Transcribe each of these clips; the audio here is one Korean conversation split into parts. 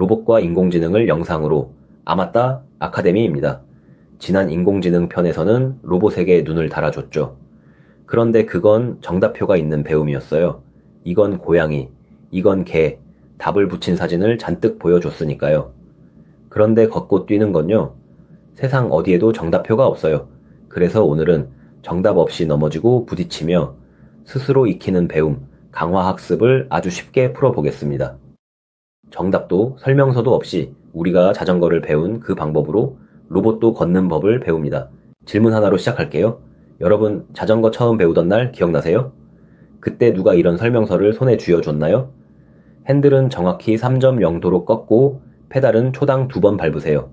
로봇과 인공지능을 영상으로. 아 맞다, 아카데미입니다. 지난 인공지능 편에서는 로봇에게 눈을 달아줬죠. 그런데 그건 정답표가 있는 배움이었어요. 이건 고양이, 이건 개, 답을 붙인 사진을 잔뜩 보여줬으니까요. 그런데 걷고 뛰는 건요, 세상 어디에도 정답표가 없어요. 그래서 오늘은 정답 없이 넘어지고 부딪히며 스스로 익히는 배움, 강화 학습을 아주 쉽게 풀어보겠습니다. 정답도 설명서도 없이 우리가 자전거를 배운 그 방법으로 로봇도 걷는 법을 배웁니다. 질문 하나로 시작할게요. 여러분, 자전거 처음 배우던 날 기억나세요? 그때 누가 이런 설명서를 손에 쥐어줬나요? 핸들은 정확히 3.0도로 꺾고 페달은 초당 2번 밟으세요.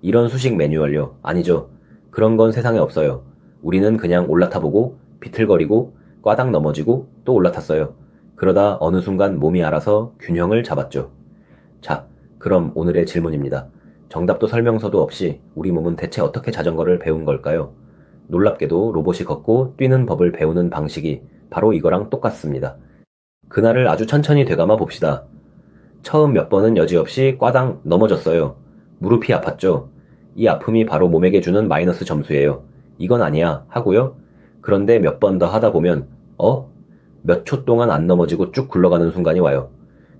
이런 수식 매뉴얼요? 아니죠. 그런 건 세상에 없어요. 우리는 그냥 올라타보고 비틀거리고 꽈당 넘어지고 또 올라탔어요. 그러다 어느 순간 몸이 알아서 균형을 잡았죠. 자, 그럼 오늘의 질문입니다. 정답도 설명서도 없이 우리 몸은 대체 어떻게 자전거를 배운 걸까요? 놀랍게도 로봇이 걷고 뛰는 법을 배우는 방식이 바로 이거랑 똑같습니다. 그날을 아주 천천히 되감아 봅시다. 처음 몇 번은 여지없이 꽈당 넘어졌어요. 무릎이 아팠죠. 이 아픔이 바로 몸에게 주는 마이너스 점수예요. 이건 아니야 하고요. 그런데 몇 번 더 하다 보면 몇 초 동안 안 넘어지고 쭉 굴러가는 순간이 와요.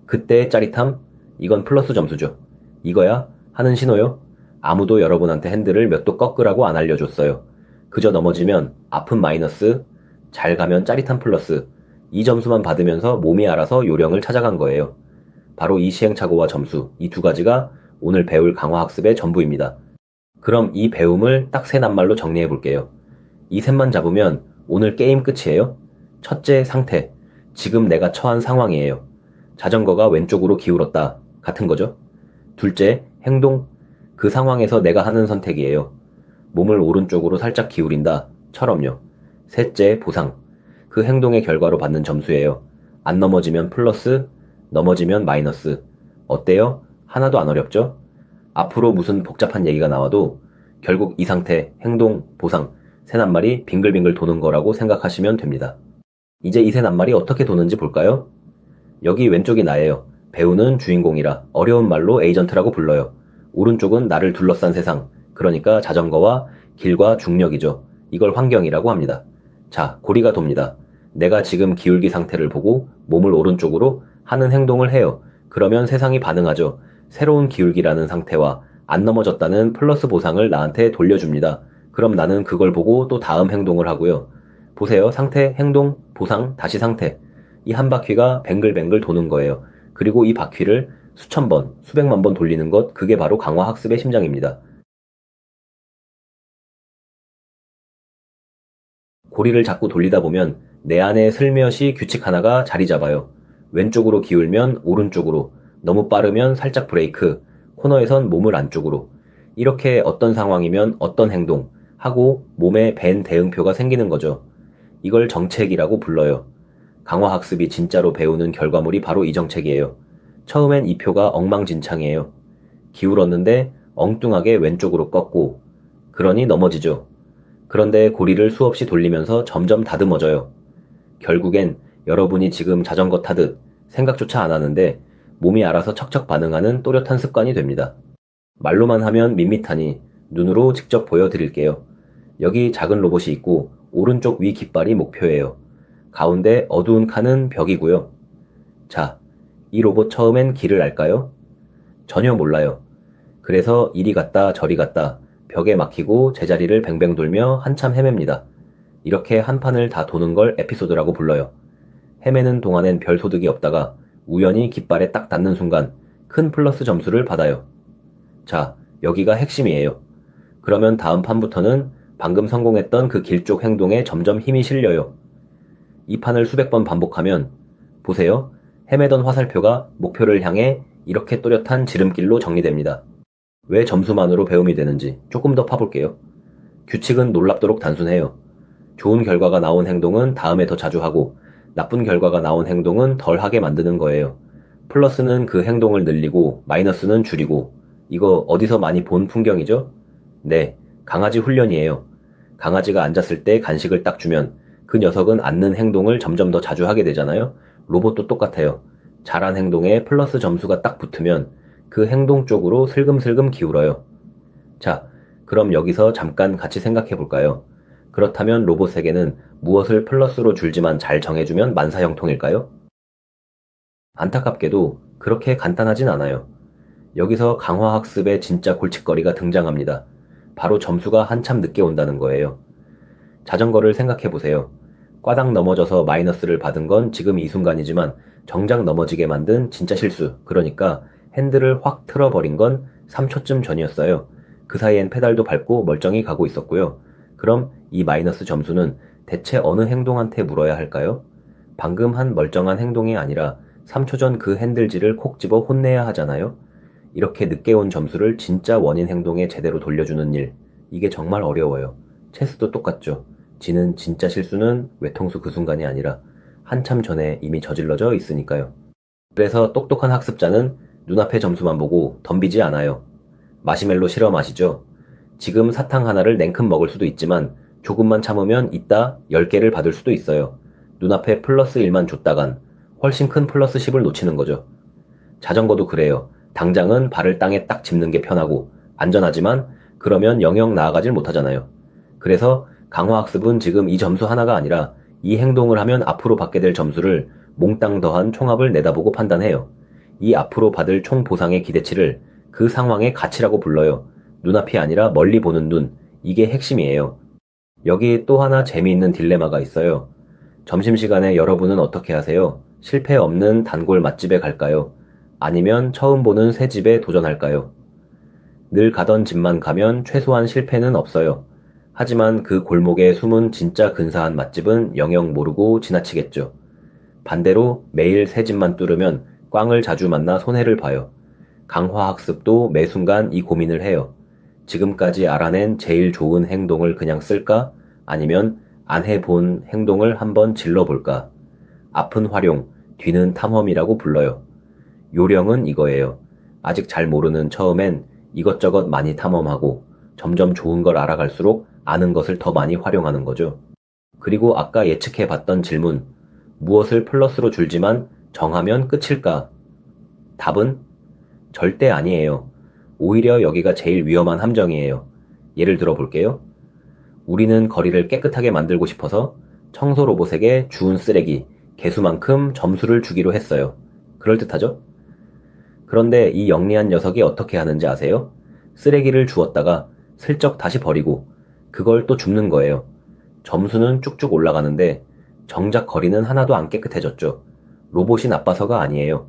그때의 짜릿함? 이건 플러스 점수죠. 이거야? 하는 신호요? 아무도 여러분한테 핸들을 몇 도 꺾으라고 안 알려줬어요. 그저 넘어지면 아픈 마이너스, 잘 가면 짜릿한 플러스, 이 점수만 받으면서 몸이 알아서 요령을 찾아간 거예요. 바로 이 시행착오와 점수, 이 두 가지가 오늘 배울 강화학습의 전부입니다. 그럼 이 배움을 딱 세 낱말로 정리해 볼게요. 이 셋만 잡으면 오늘 게임 끝이에요. 첫째, 상태. 지금 내가 처한 상황이에요. 자전거가 왼쪽으로 기울었다. 같은 거죠. 둘째, 행동. 그 상황에서 내가 하는 선택이에요. 몸을 오른쪽으로 살짝 기울인다. 처럼요. 셋째, 보상. 그 행동의 결과로 받는 점수예요. 안 넘어지면 플러스, 넘어지면 마이너스. 어때요? 하나도 안 어렵죠? 앞으로 무슨 복잡한 얘기가 나와도 결국 이 상태, 행동, 보상, 세 낱말이 빙글빙글 도는 거라고 생각하시면 됩니다. 이제 이 세 낱말이 어떻게 도는지 볼까요? 여기 왼쪽이 나예요. 배우는 주인공이라 어려운 말로 에이전트라고 불러요. 오른쪽은 나를 둘러싼 세상, 그러니까 자전거와 길과 중력이죠. 이걸 환경이라고 합니다. 자, 고리가 돕니다. 내가 지금 기울기 상태를 보고 몸을 오른쪽으로 하는 행동을 해요. 그러면 세상이 반응하죠. 새로운 기울기라는 상태와 안 넘어졌다는 플러스 보상을 나한테 돌려줍니다. 그럼 나는 그걸 보고 또 다음 행동을 하고요. 보세요. 상태, 행동, 보상, 다시 상태. 이 한 바퀴가 뱅글뱅글 도는 거예요. 그리고 이 바퀴를 수천 번, 수백만 번 돌리는 것, 그게 바로 강화학습의 심장입니다. 고리를 자꾸 돌리다 보면 내 안에 슬며시 규칙 하나가 자리 잡아요. 왼쪽으로 기울면 오른쪽으로, 너무 빠르면 살짝 브레이크, 코너에선 몸을 안쪽으로. 이렇게 어떤 상황이면 어떤 행동 하고 몸에 밴 대응표가 생기는 거죠. 이걸 정책이라고 불러요. 강화학습이 진짜로 배우는 결과물이 바로 이 정책이에요. 처음엔 이 표가 엉망진창이에요. 기울었는데 엉뚱하게 왼쪽으로 꺾고, 그러니 넘어지죠. 그런데 고리를 수없이 돌리면서 점점 다듬어져요. 결국엔 여러분이 지금 자전거 타듯 생각조차 안 하는데 몸이 알아서 척척 반응하는 또렷한 습관이 됩니다. 말로만 하면 밋밋하니 눈으로 직접 보여드릴게요. 여기 작은 로봇이 있고 오른쪽 위 깃발이 목표예요. 가운데 어두운 칸은 벽이고요. 자, 이 로봇 처음엔 길을 알까요? 전혀 몰라요. 그래서 이리 갔다 저리 갔다 벽에 막히고 제자리를 뱅뱅 돌며 한참 헤맵니다. 이렇게 한 판을 다 도는 걸 에피소드라고 불러요. 헤매는 동안엔 별 소득이 없다가 우연히 깃발에 딱 닿는 순간 큰 플러스 점수를 받아요. 자, 여기가 핵심이에요. 그러면 다음 판부터는 방금 성공했던 그 길 쪽 행동에 점점 힘이 실려요. 이 판을 수백 번 반복하면 보세요. 헤매던 화살표가 목표를 향해 이렇게 또렷한 지름길로 정리됩니다. 왜 점수만으로 배움이 되는지 조금 더 파볼게요. 규칙은 놀랍도록 단순해요. 좋은 결과가 나온 행동은 다음에 더 자주 하고 나쁜 결과가 나온 행동은 덜 하게 만드는 거예요. 플러스는 그 행동을 늘리고 마이너스는 줄이고. 이거 어디서 많이 본 풍경이죠? 네, 강아지 훈련이에요. 강아지가 앉았을 때 간식을 딱 주면 그 녀석은 앉는 행동을 점점 더 자주 하게 되잖아요. 로봇도 똑같아요. 잘한 행동에 플러스 점수가 딱 붙으면 그 행동 쪽으로 슬금슬금 기울어요. 자, 그럼 여기서 잠깐 같이 생각해 볼까요? 그렇다면 로봇에게는 무엇을 플러스로 줄지만 잘 정해주면 만사형통일까요? 안타깝게도 그렇게 간단하진 않아요. 여기서 강화학습의 진짜 골칫거리가 등장합니다. 바로 점수가 한참 늦게 온다는 거예요. 자전거를 생각해 보세요. 꽈당 넘어져서 마이너스를 받은 건 지금 이 순간이지만 정작 넘어지게 만든 진짜 실수, 그러니까 핸들을 확 틀어버린 건 3초쯤 전이었어요. 그 사이엔 페달도 밟고 멀쩡히 가고 있었고요. 그럼 이 마이너스 점수는 대체 어느 행동한테 물어야 할까요? 방금 한 멀쩡한 행동이 아니라 3초 전 그 핸들질을 콕 집어 혼내야 하잖아요. 이렇게 늦게 온 점수를 진짜 원인 행동에 제대로 돌려주는 일, 이게 정말 어려워요. 체스도 똑같죠. 지는 진짜 실수는 외통수 그 순간이 아니라 한참 전에 이미 저질러져 있으니까요. 그래서 똑똑한 학습자는 눈앞의 점수만 보고 덤비지 않아요. 마시멜로 실험 아시죠? 지금 사탕 하나를 냉큼 먹을 수도 있지만 조금만 참으면 이따 10개를 받을 수도 있어요. 눈앞에 플러스 1만 줬다간 훨씬 큰 플러스 10을 놓치는 거죠. 자전거도 그래요. 당장은 발을 땅에 딱 짚는 게 편하고 안전하지만 그러면 영영 나아가질 못하잖아요. 그래서 강화학습은 지금 이 점수 하나가 아니라 이 행동을 하면 앞으로 받게 될 점수를 몽땅 더한 총합을 내다보고 판단해요. 이 앞으로 받을 총 보상의 기대치를 그 상황의 가치라고 불러요. 눈앞이 아니라 멀리 보는 눈, 이게 핵심이에요. 여기 또 하나 재미있는 딜레마가 있어요. 점심시간에 여러분은 어떻게 하세요? 실패 없는 단골 맛집에 갈까요? 아니면 처음 보는 새 집에 도전할까요? 늘 가던 집만 가면 최소한 실패는 없어요. 하지만 그 골목에 숨은 진짜 근사한 맛집은 영영 모르고 지나치겠죠. 반대로 매일 새 집만 뚫으면 꽝을 자주 만나 손해를 봐요. 강화학습도 매 순간 이 고민을 해요. 지금까지 알아낸 제일 좋은 행동을 그냥 쓸까? 아니면 안 해본 행동을 한번 질러볼까? 앞은 활용, 뒤는 탐험이라고 불러요. 요령은 이거예요. 아직 잘 모르는 처음엔 이것저것 많이 탐험하고 점점 좋은 걸 알아갈수록 아는 것을 더 많이 활용하는 거죠. 그리고 아까 예측해 봤던 질문, 무엇을 플러스로 줄지만 정하면 끝일까? 답은 절대 아니에요. 오히려 여기가 제일 위험한 함정이에요. 예를 들어 볼게요. 우리는 거리를 깨끗하게 만들고 싶어서 청소 로봇에게 주운 쓰레기, 개수만큼 점수를 주기로 했어요. 그럴듯하죠? 그런데 이 영리한 녀석이 어떻게 하는지 아세요? 쓰레기를 주웠다가 슬쩍 다시 버리고 그걸 또 줍는 거예요. 점수는 쭉쭉 올라가는데 정작 거리는 하나도 안 깨끗해졌죠. 로봇이 나빠서가 아니에요.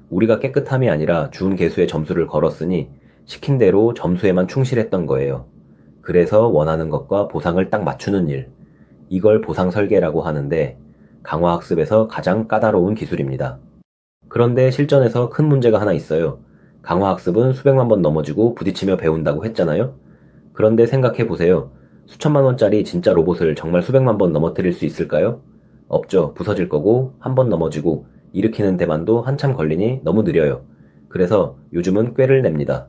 우리가 깨끗함이 아니라 주운 개수의 점수를 걸었으니 시킨 대로 점수에만 충실했던 거예요. 그래서 원하는 것과 보상을 딱 맞추는 일. 이걸 보상 설계라고 하는데 강화학습에서 가장 까다로운 기술입니다. 그런데 실전에서 큰 문제가 하나 있어요. 강화학습은 수백만 번 넘어지고 부딪히며 배운다고 했잖아요? 그런데 생각해 보세요. 수천만 원짜리 진짜 로봇을 정말 수백만 번 넘어뜨릴 수 있을까요? 없죠. 부서질 거고 한 번 넘어지고 일으키는 데만도 한참 걸리니 너무 느려요. 그래서 요즘은 꾀를 냅니다.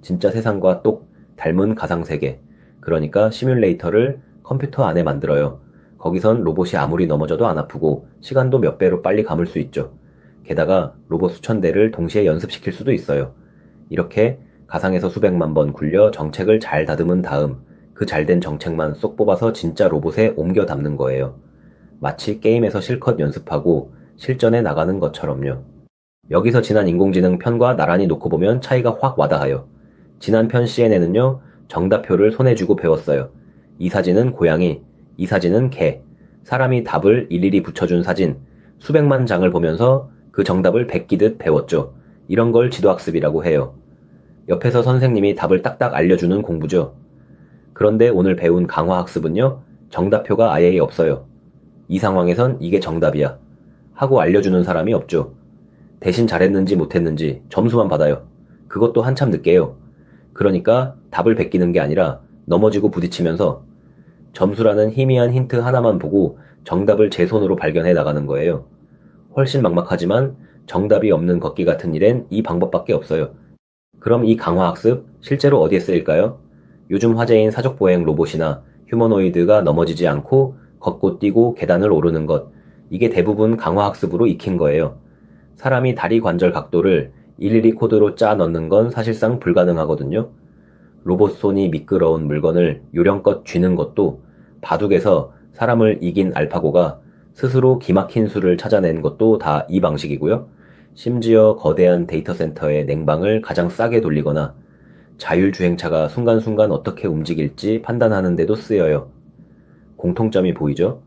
진짜 세상과 똑 닮은 가상세계. 그러니까 시뮬레이터를 컴퓨터 안에 만들어요. 거기선 로봇이 아무리 넘어져도 안 아프고 시간도 몇 배로 빨리 감을 수 있죠. 게다가 로봇 수천 대를 동시에 연습시킬 수도 있어요. 이렇게 가상에서 수백만 번 굴려 정책을 잘 다듬은 다음 그 잘된 정책만 쏙 뽑아서 진짜 로봇에 옮겨 담는 거예요. 마치 게임에서 실컷 연습하고 실전에 나가는 것처럼요. 여기서 지난 인공지능 편과 나란히 놓고 보면 차이가 확 와닿아요. 지난 편 CNN은요, 정답표를 손에 쥐고 배웠어요. 이 사진은 고양이, 이 사진은 개. 사람이 답을 일일이 붙여준 사진, 수백만 장을 보면서 그 정답을 베끼듯 배웠죠. 이런 걸 지도학습이라고 해요. 옆에서 선생님이 답을 딱딱 알려주는 공부죠. 그런데 오늘 배운 강화학습은요, 정답표가 아예 없어요. 이 상황에선 이게 정답이야 하고 알려주는 사람이 없죠. 대신 잘했는지 못했는지 점수만 받아요. 그것도 한참 늦게요. 그러니까 답을 베끼는 게 아니라 넘어지고 부딪히면서 점수라는 희미한 힌트 하나만 보고 정답을 제 손으로 발견해 나가는 거예요. 훨씬 막막하지만 정답이 없는 걷기 같은 일엔 이 방법밖에 없어요. 그럼 이 강화학습 실제로 어디에 쓰일까요? 요즘 화제인 사족보행 로봇이나 휴머노이드가 넘어지지 않고 걷고 뛰고 계단을 오르는 것, 이게 대부분 강화학습으로 익힌 거예요. 사람이 다리 관절 각도를 일일이 코드로 짜 넣는 건 사실상 불가능하거든요. 로봇 손이 미끄러운 물건을 요령껏 쥐는 것도 바둑에서 사람을 이긴 알파고가 스스로 기막힌 수를 찾아낸 것도 다 이 방식이고요. 심지어 거대한 데이터 센터의 냉방을 가장 싸게 돌리거나 자율주행차가 순간순간 어떻게 움직일지 판단하는 데도 쓰여요. 공통점이 보이죠?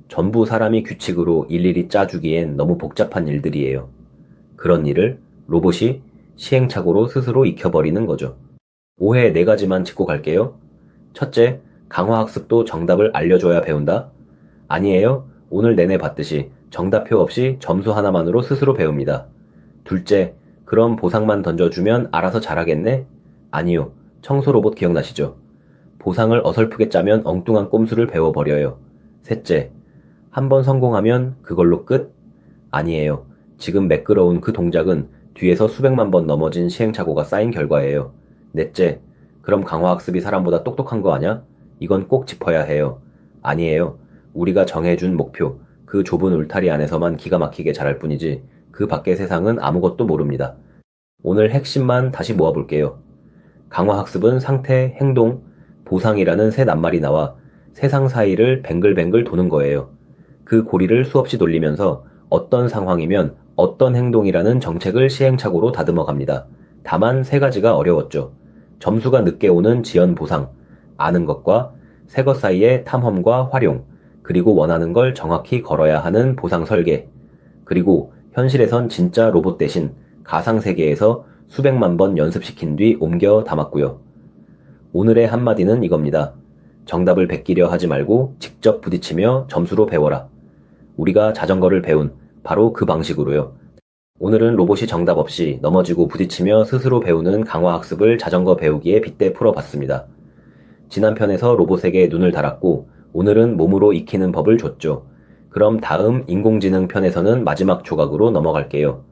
전부 사람이 규칙으로 일일이 짜주기엔 너무 복잡한 일들이에요. 그런 일을 로봇이 시행착오로 스스로 익혀버리는 거죠. 오해 4가지만 짚고 갈게요. 첫째, 강화학습도 정답을 알려줘야 배운다? 아니에요. 오늘 내내 봤듯이 정답표 없이 점수 하나만으로 스스로 배웁니다. 둘째, 그럼 보상만 던져주면 알아서 잘하겠네? 아니요. 청소 로봇 기억나시죠? 보상을 어설프게 짜면 엉뚱한 꼼수를 배워버려요. 셋째, 한 번 성공하면 그걸로 끝? 아니에요. 지금 매끄러운 그 동작은 뒤에서 수백만 번 넘어진 시행착오가 쌓인 결과예요. 넷째, 그럼 강화학습이 사람보다 똑똑한 거 아냐? 이건 꼭 짚어야 해요. 아니에요. 우리가 정해준 목표, 그 좁은 울타리 안에서만 기가 막히게 잘할 뿐이지 그 밖의 세상은 아무것도 모릅니다. 오늘 핵심만 다시 모아볼게요. 강화학습은 상태, 행동, 보상이라는 새 낱말이 나와 세상 사이를 뱅글뱅글 도는 거예요. 그 고리를 수없이 돌리면서 어떤 상황이면 어떤 행동이라는 정책을 시행착오로 다듬어 갑니다. 다만 3가지가 어려웠죠. 점수가 늦게 오는 지연 보상, 아는 것과 새 것 사이의 탐험과 활용, 그리고 원하는 걸 정확히 걸어야 하는 보상 설계, 그리고 현실에선 진짜 로봇 대신 가상 세계에서 수백만 번 연습시킨 뒤 옮겨 담았고요. 오늘의 한마디는 이겁니다. 정답을 베끼려 하지 말고 직접 부딪히며 점수로 배워라. 우리가 자전거를 배운 바로 그 방식으로요. 오늘은 로봇이 정답 없이 넘어지고 부딪히며 스스로 배우는 강화학습을 자전거 배우기에 빗대 풀어봤습니다. 지난 편에서 로봇에게 눈을 달았고 오늘은 몸으로 익히는 법을 줬죠. 그럼 다음 인공지능 편에서는 마지막 조각으로 넘어갈게요.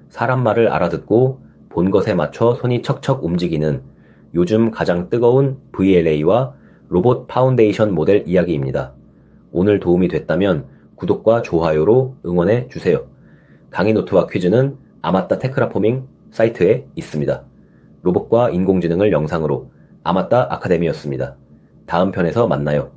사람 말을 알아듣고 본 것에 맞춰 손이 척척 움직이는 요즘 가장 뜨거운 VLA와 로봇 파운데이션 모델 이야기입니다. 오늘 도움이 됐다면 구독과 좋아요로 응원해 주세요. 강의 노트와 퀴즈는 아마따 테크라포밍 사이트에 있습니다. 로봇과 인공지능을 영상으로 아마따 아카데미였습니다. 다음 편에서 만나요.